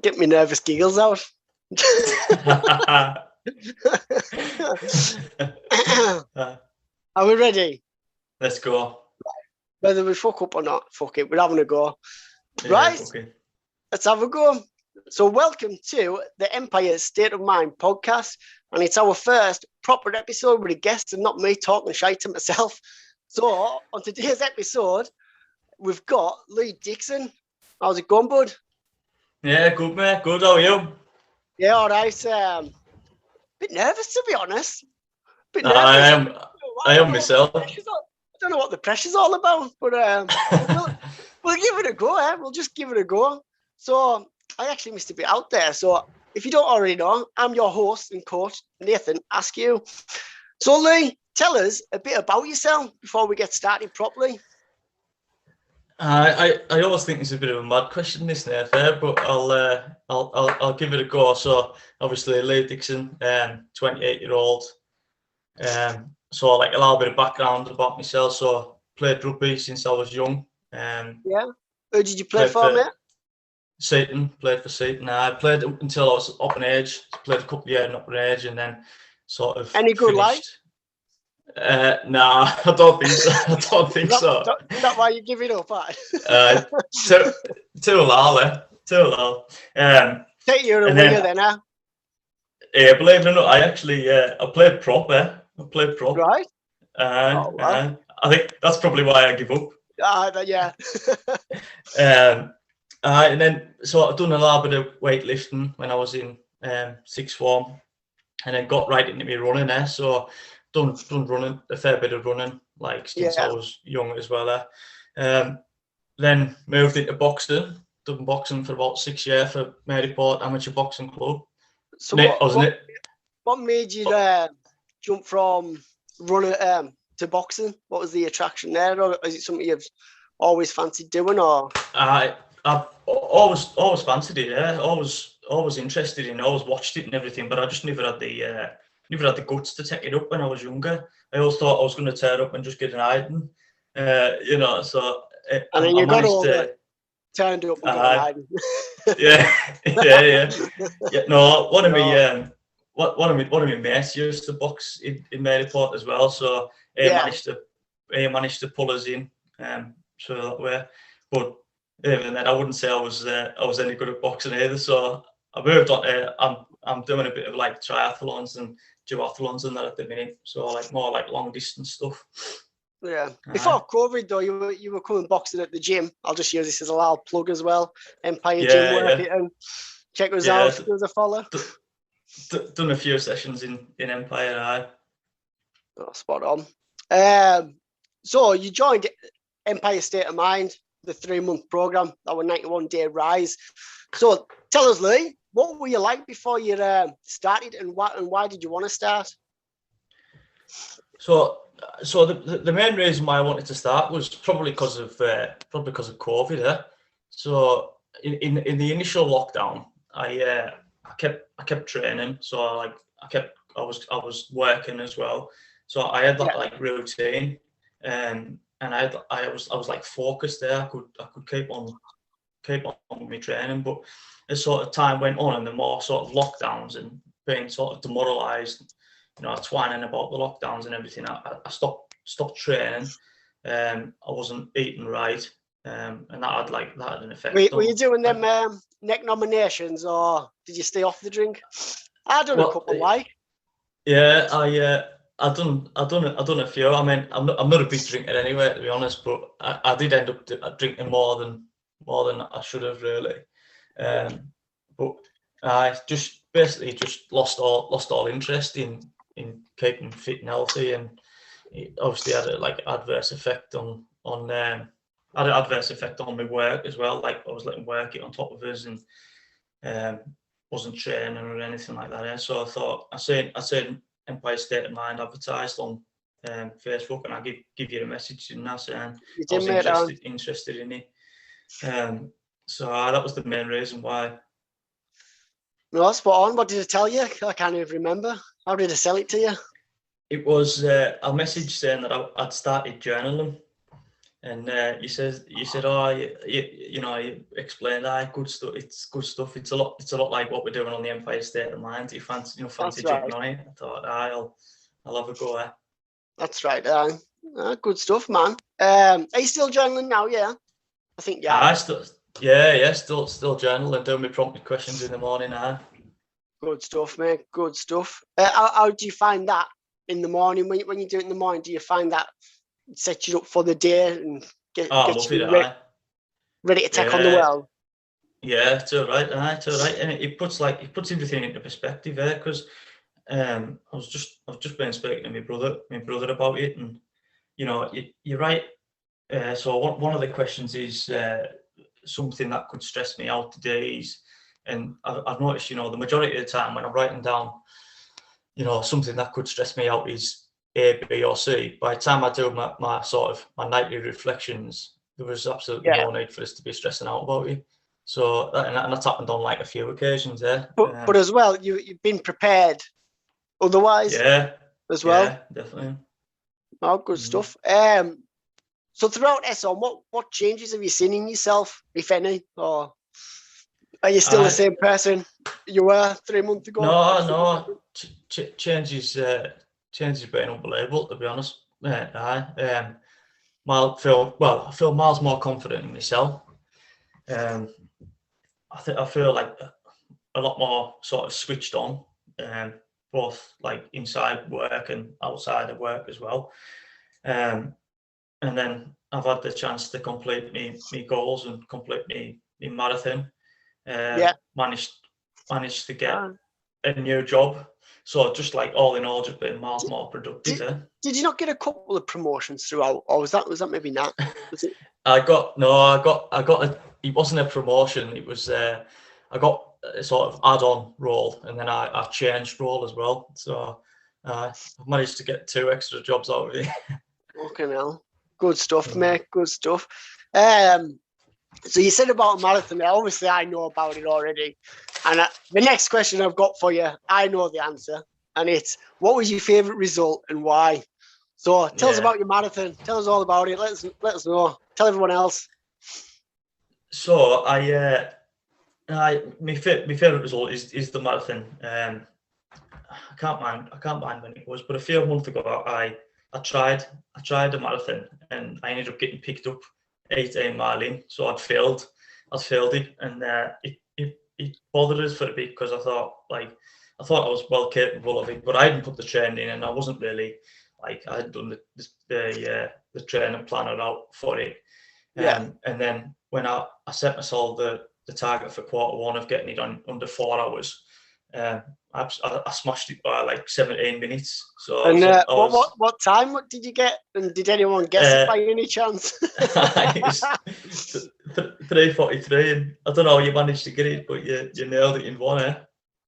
Get me nervous giggles out. Are we ready? Let's go. Whether we fuck up or not, fuck it. We're having a go. Yeah, Right? okay. Let's have a go. So welcome to the Empire State of Mind podcast. And it's our first proper episode with a guest and not me talking shite to myself. So on today's episode, we've got Lee Dixon. How's it going, bud? Yeah, good, mate. Good. How are you? Yeah, all right. Bit nervous, to be honest. Bit nervous. I am myself. I don't know what the pressure's all about, but we'll give it a go. We'll just give it a go. So I actually missed a bit out there. So if you don't already know, I'm your host and coach, Nathan Askew. So Lee, tell us a bit about yourself before we get started properly. I always think it's a bit of a mad question, this Nathan, but I'll give it a go. So obviously, Lee Dixon, 28-year-old. So like a little bit of background about myself. So played rugby since I was young. Yeah. Who did you play for, mate? Seaton. Played for Seaton. I played until I was up in age. Played a couple of years in up in age, and then sort of. Any good life? Nah, I don't think so. I don't think so. Is that why you give it up? Too low. Take you a winger then, huh? Yeah, believe it or not, I played prop. I played prop. Right. I think that's probably why I give up. Yeah. And then so I've done a little bit of weightlifting when I was in sixth form, and then got right into me running there. So done running, a fair bit of running, like since I was young as well. Then moved into boxing. Done boxing for about 6 years for Maryport Amateur Boxing Club. So what made you jump from running to boxing? What was the attraction there, or is it something you've always fancied doing? Or I've always fancied it. Yeah, always interested in. Always watched it and everything, but I just never had the guts to take it up when I was younger. I always thought I was going to tear up and just get an hiding, So and then you got older, turned up and got an hiding. Yeah. No, one of my mates used to box in Maryport as well, so he managed to pull us in, so that way. But even then, I wouldn't say I was any good at boxing either. So I moved on. I'm doing a bit of like triathlons and duathlons and that at the minute. So like more like long distance stuff. Yeah. Before COVID though, you were coming boxing at the gym. I'll just use this as a loud plug as well. Empire Gym, work it and check us out. Give us a follow. Done a few sessions in Empire. Spot on. So you joined Empire State of Mind, the 3-month program, our 91-day rise. So tell us, Lee, what were you like before you started, and why did you want to start? So the main reason why I wanted to start was probably because of COVID. So in the initial lockdown, I kept training. So I was working as well. So I had that like routine, and I was like focused there. I could keep on with my training, but as sort of time went on and the more sort of lockdowns and being sort of demoralised, twining about the lockdowns and everything, I stopped training. I wasn't eating right, and that had an effect. Were you doing them neck nominations, or did you stay off the drink? I done a couple, like. Yeah, I done a few. I mean, I'm not a big drinker anyway, to be honest, but I did end up drinking more than I should have really. But I just basically lost all interest in keeping fit and healthy, and it obviously had an adverse effect on my work as well. Like I was letting work get on top of us, and wasn't training or anything like that. So I thought I said Empire State of Mind advertised on Facebook, and I give you a message in that saying I was interested in it. So that was the main reason why. No, spot on. What did it tell you? I can't even remember. How did I sell it to you? It was a message saying that I'd started journaling. And you said, oh, you explained, good stuff. It's good stuff. It's a lot like what we're doing on the Empire State of Mind. You fancy That's jumping right. on it? I thought, I'll have a go there. That's right. Good stuff, man. Are you still journaling now? Yeah, I think yeah. Still journaling, doing my prompted questions in the morning. Good stuff, mate. Good stuff. How do you find that in the morning when you do it in the morning? Do you find that sets you up for the day and get you ready to take on the world? Yeah, it's all right. It's all right, and it puts everything into perspective. Because I've just been speaking to my brother about it, and you're right. So one of the questions is something that could stress me out today is, and I've noticed, the majority of the time when I'm writing down, something that could stress me out is A, B, or C. By the time I do my nightly reflections, there was absolutely no need for us to be stressing out about it. So and that's happened on like a few occasions there. But as well, you've been prepared. Otherwise, as well. Yeah, definitely. Oh, good stuff. So throughout SOM, what changes have you seen in yourself, if any, or are you still the same person you were 3 months ago? No. Changes been unbelievable, to be honest. I feel miles more confident in myself. I feel like a lot more sort of switched on, both like inside work and outside of work as well. And then I've had the chance to complete me goals and complete me marathon. Managed to get a new job. So just like all in all, just being miles more productive. Did you not get a couple of promotions throughout, or was that maybe not? Was it? It wasn't a promotion. It was I got a sort of add-on role, and then I changed role as well. So I've managed to get 2 extra jobs out of it. Okay, now good stuff, mate. Good stuff. So you said about a marathon. Obviously, I know about it already. And the next question I've got for you, I know the answer, and it's, what was your favourite result and why? So tell us about your marathon. Tell us all about it. Let us know. Tell everyone else. So my favourite result is the marathon. I can't mind when it was, but a few months ago I tried a marathon and I ended up getting picked up 18 mile in, so I'd failed it, and it bothered us for a bit because I thought I was well capable of it, but I hadn't put the training in, and I wasn't really I hadn't done the training planner out for it. And then when I set myself the target for Q1 of getting it on under 4 hours, I smashed it by like 17 minutes. So what time? What did you get? And did anyone guess it by any chance? It was 3:43, and I don't know how you managed to get it, but you nailed it in one.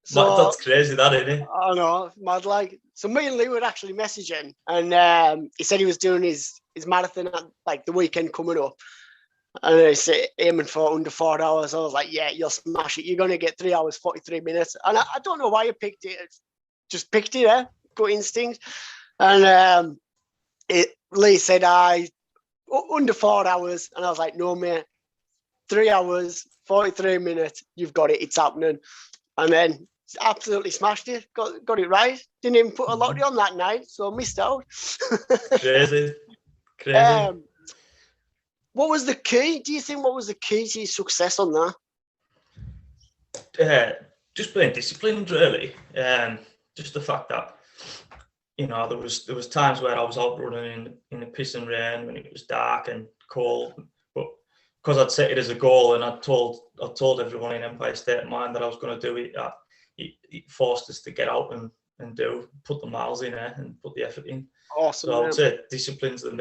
So, that's crazy, that, isn't it? I know, mad like. So me and Lee were actually messaging, and he said he was doing his marathon at like the weekend coming up. And I said, aiming for under 4 hours. I was like, yeah, you'll smash it. You're going to get 3 hours, 43 minutes. And I don't know why you picked it. Just picked it, Gut instinct. And Lee said, under 4 hours. And I was like, no, mate, 3 hours, 43 minutes. You've got it. It's happening. And then absolutely smashed it. Got it right. Didn't even put a lottery on that night, so missed out. Crazy. What was the key? Do you think what was the key to your success on that? Just being disciplined, really. Just the fact that there was times where I was out running in the piss and rain when it was dark and cold, but because I'd set it as a goal and I told everyone in Empire State of Mind that I was going to do it, it forced us to get out and put the miles in there and put the effort in. Awesome. So I would say discipline's the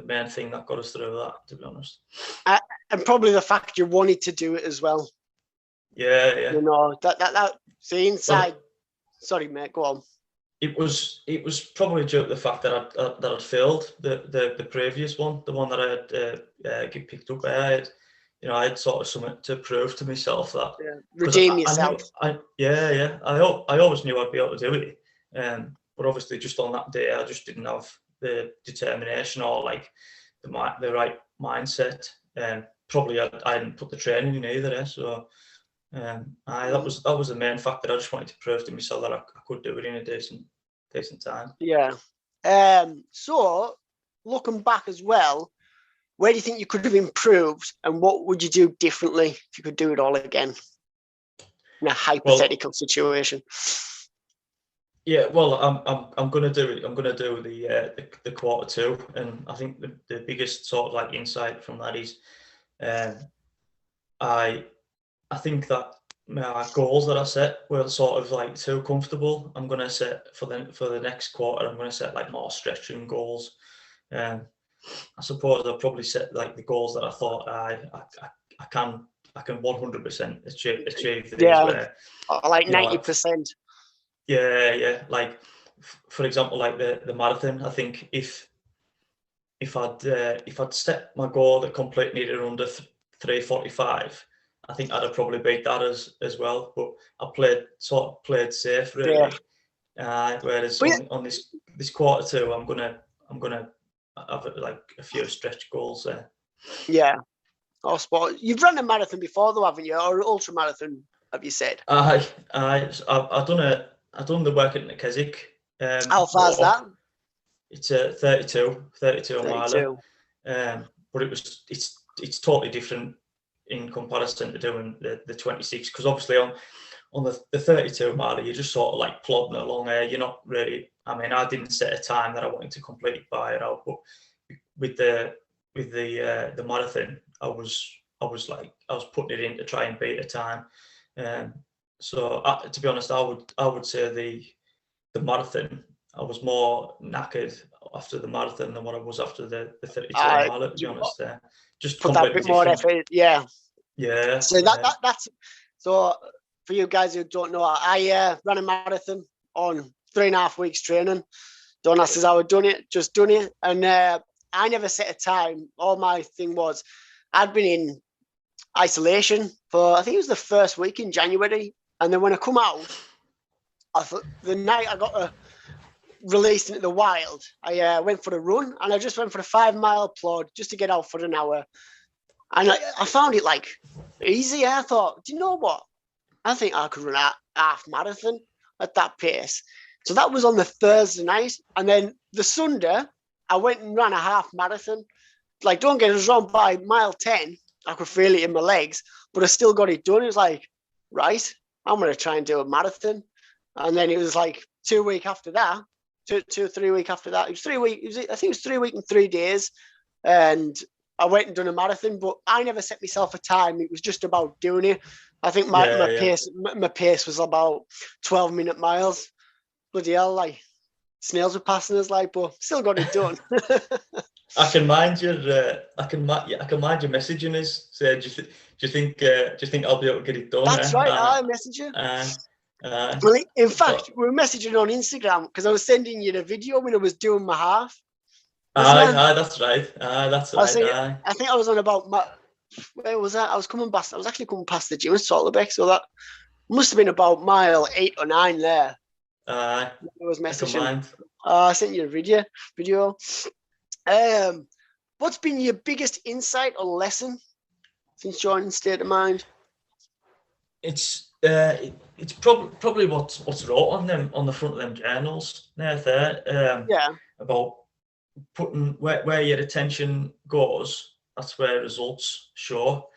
main thing that got us through that, to be honest. And probably the fact you wanted to do it as well. Yeah. That see inside. Sorry, mate. Go on. It was probably due to the fact that I'd failed the previous one, the one that I had get picked up. I had sort of something to prove to myself that redeem yourself. I always knew I'd be able to do it. But obviously, just on that day, I just didn't have the determination or the right mindset. Probably I didn't put the training in either. So that was the main factor. I just wanted to prove to myself that I could do it in a decent time. Yeah. So looking back as well, where do you think you could have improved, and what would you do differently if you could do it all again in a hypothetical situation? Yeah, well, I'm gonna do it. I'm gonna do the quarter two, and I think the biggest sort of like insight from that is, I think that my goals that I set were sort of like too comfortable. I'm gonna set for the next quarter. I'm gonna set like more stretching goals. I suppose I'll probably set like the goals that I thought I can 100% achieve these. Yeah, where, like 90%. Yeah. Like for example, like the marathon. I think if I'd set my goal to complete needed under 3:45, I think I'd have probably beat that as well. But I played safe really. Yeah. Whereas on this quarter two, I'm gonna have like a few stretch goals there. Yeah. Oh, spot. You've run a marathon before though, haven't you? Or ultra marathon, have you said? I've done the work at Keswick. How far is that? It's a 32 miler. But it's totally different in comparison to doing the 26, because obviously on the 32 miler you're just sort of like plodding along there. You're not really, I mean, I didn't set a time that I wanted to complete it by at all, but with the marathon I was putting it in to try and beat a time. So to be honest, I would say the marathon, I was more knackered after the marathon than what I was after the 32 miler, to be honest. Just put that bit more effort. Yeah. So that's so for you guys who don't know, I ran a marathon on 3.5 weeks training. Don't ask us how I'd done it, just done it. And I never set a time. All my thing was I'd been in isolation for, I think it was the first week in January. And then when I come out, I thought the night I got released into the wild, I went for a run, and I just went for a 5-mile plod just to get out for an hour. And I found it like easy. I thought, do you know what? I think I could run a half marathon at that pace. So that was on the Thursday night. And then the Sunday, I went and ran a half marathon. Like, don't get us wrong, by mile 10, I could feel it in my legs, but I still got it done. It was like, right, I'm going to try and do a marathon. And then it was like 2 weeks after that, 3 weeks after that. It was 3 weeks. I think it was 3 weeks and 3 days. And I went and done a marathon, but I never set myself a time. It was just about doing it. I think my pace was about 12-minute miles. Bloody hell, like snails were passing us, like, but still got it done. I can mind your messaging us. Say, do you think I'll be able to get it done? That's right. I messaged you. Well, in fact, we were messaging on Instagram because I was sending you the video when I was doing my half. That's right. That's right. I think I was on about where was that? I was actually coming past the gym in Salterbeck, so that must have been about mile 8 or 9 there. I was messaging. I sent you a video. What's been your biggest insight or lesson since joining State of Mind? It's probably what's wrote on the front of them journals there. About putting where your attention goes, that's where results show.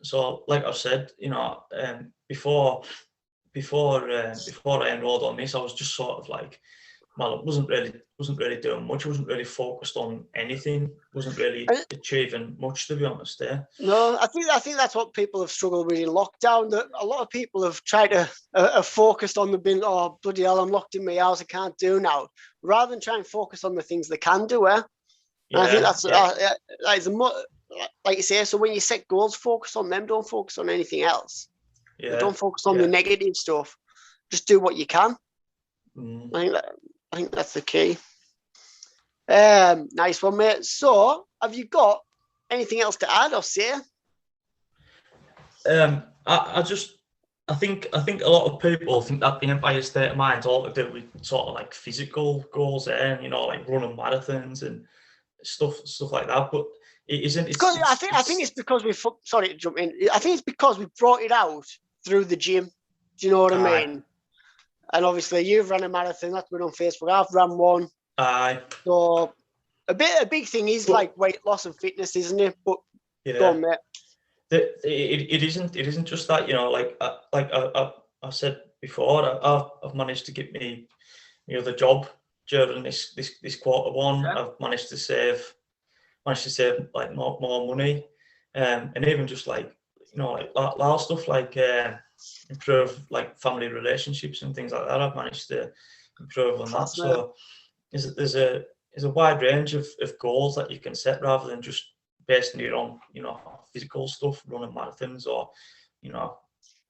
So like I've said, before I enrolled on this, I was just sort of like, well, I wasn't really doing much. I wasn't really focused on anything. Wasn't really achieving much, to be honest. No, I think that's what people have struggled with in lockdown. That a lot of people have tried to focused on the being, oh bloody hell, I'm locked in my house, I can't do now, rather than try and focus on the things they can do. I think that's like you say. So when you set goals, focus on them. Don't focus on anything else. Don't focus on the negative stuff. Just do what you can. I think that's the key. Nice one, mate. So, have you got anything else to add or say? I think a lot of people think that the Empire State of Mind's all to do with sort of like physical goals, like running marathons and stuff like that. But it isn't. I think it's because sorry to jump in. I think it's because we brought it out through the gym. Do you know what I mean? And obviously, you've run a marathon. That's been on Facebook. I've run one. Aye. So a big thing is like weight loss and fitness, isn't it? But go on, mate. It isn't just that, you know. Like I said before, I've managed to get me the job during this quarter one. Yeah. I've managed to save like more money, and even just like like little stuff like improve like family relationships and things like that. I've managed to improve on that. So there's a wide range of goals that you can set rather than just basing it on physical stuff, running marathons or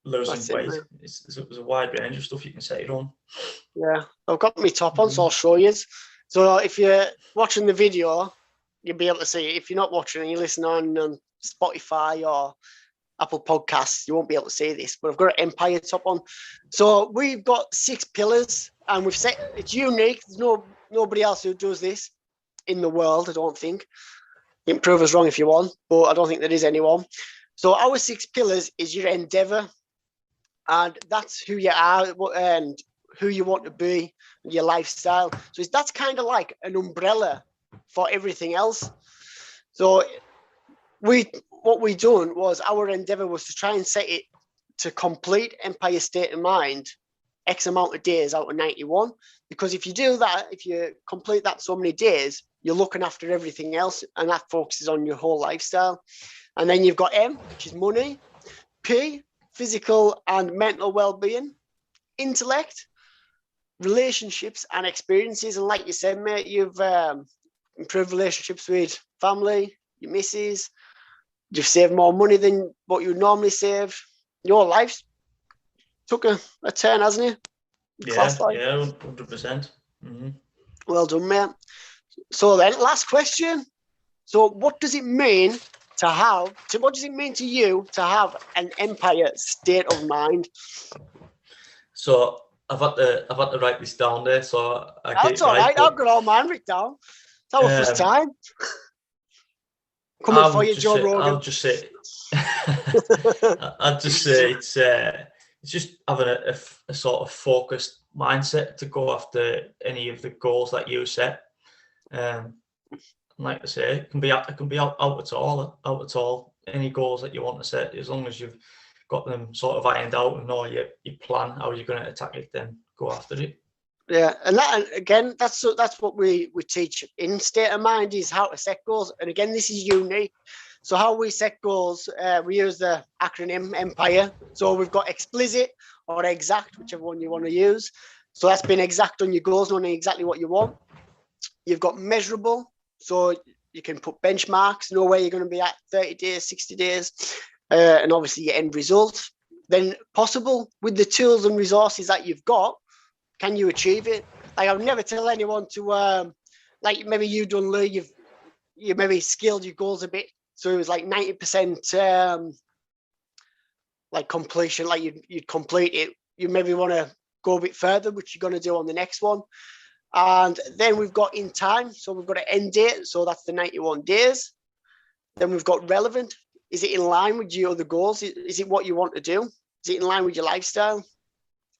losing weight. There's a wide range of stuff you can set it on. Yeah, I've got my top on, so I'll show you. So if you're watching the video, you'll be able to see it. If you're not watching and you listen on Spotify or Apple Podcasts, you won't be able to see this, but I've got an Empire top on. So we've got 6 pillars, and we've set it's unique. There's nobody else who does this in the world, I don't think. You can prove us wrong if you want, but I don't think there is anyone. So our 6 pillars is your endeavour, and that's who you are and who you want to be, and your lifestyle. So that's kind of like an umbrella for everything else. So what we done was our endeavour was to try and set it to complete Empire State of Mind X amount of days out of 91. Because if you do that, if you complete that so many days, you're looking after everything else, and that focuses on your whole lifestyle. And then you've got M, which is money, P, physical and mental well-being, intellect, relationships and experiences. And like you said, mate, you've improved relationships with family, your missus, you've saved more money than what you would normally save. Your life's took a turn, hasn't it? Yeah, 100%. Mm-hmm. Well done, mate. So then, last question. So what does it mean what does it mean to you to have an Empire State of Mind? So I've had to write this down there. So that's all right. I've got all mine written down. It's our first time. Coming for you, Joe Rogan. I'll just say it's just having a sort of focused mindset to go after any of the goals that you set. Like I say, it can be out at all. Any goals that you want to set, as long as you've got them sort of ironed out and know your plan, how you're going to attack it, then go after it. Yeah, and that's what we teach in State of Mind, is how to set goals. And again, this is unique. So how we set goals, we use the acronym Empire. So we've got explicit or exact, whichever one you want to use. So that's being exact on your goals, knowing exactly what you want. You've got measurable. So you can put benchmarks, know where you're going to be at 30 days, 60 days, and obviously your end result. Then possible, with the tools and resources that you've got, can you achieve it? Like, I would never tell anyone to, like maybe you've done, Lee, you maybe scaled your goals a bit. So it was like 90% like completion, like you'd complete it. You maybe want to go a bit further, which you're going to do on the next one. And then we've got in time. So we've got an end date. So that's the 91 days. Then we've got relevant. Is it in line with your other goals? Is it what you want to do? Is it in line with your lifestyle?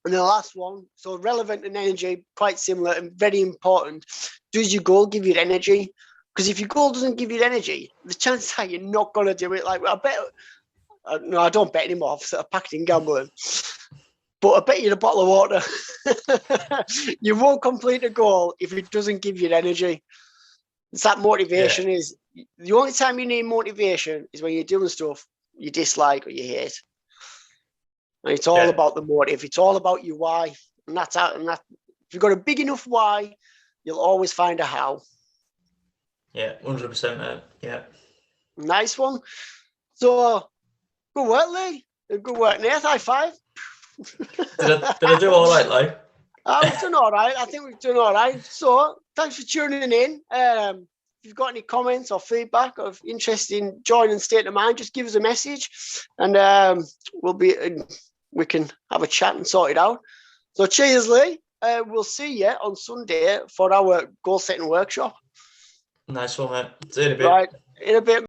And then the last one, so relevant and energy, quite similar and very important. Does your goal give you energy? Because if your goal doesn't give you energy, the chances are you're not going to do it. Like, no, I don't bet anymore. I've sort of packed in gambling. But I bet you a bottle of water. You won't complete a goal if it doesn't give you energy. It's that motivation is the only time you need motivation is when you're doing stuff you dislike or you hate. And it's all about the motive. It's all about your why. And that's out. And that if you've got a big enough why, you'll always find a how. Yeah, 100%, mate. Yeah. Nice one. So good work, Lee. Good work, Nath. High five. Did I do all right, like? We've done all right. I think we've done all right. So thanks for tuning in. If you've got any comments or feedback or interest in joining State of Mind, just give us a message, and we can have a chat and sort it out. So cheers, Lee. We'll see you on Sunday for our goal setting workshop. Nice one, mate. See you in a bit. Right, in a bit.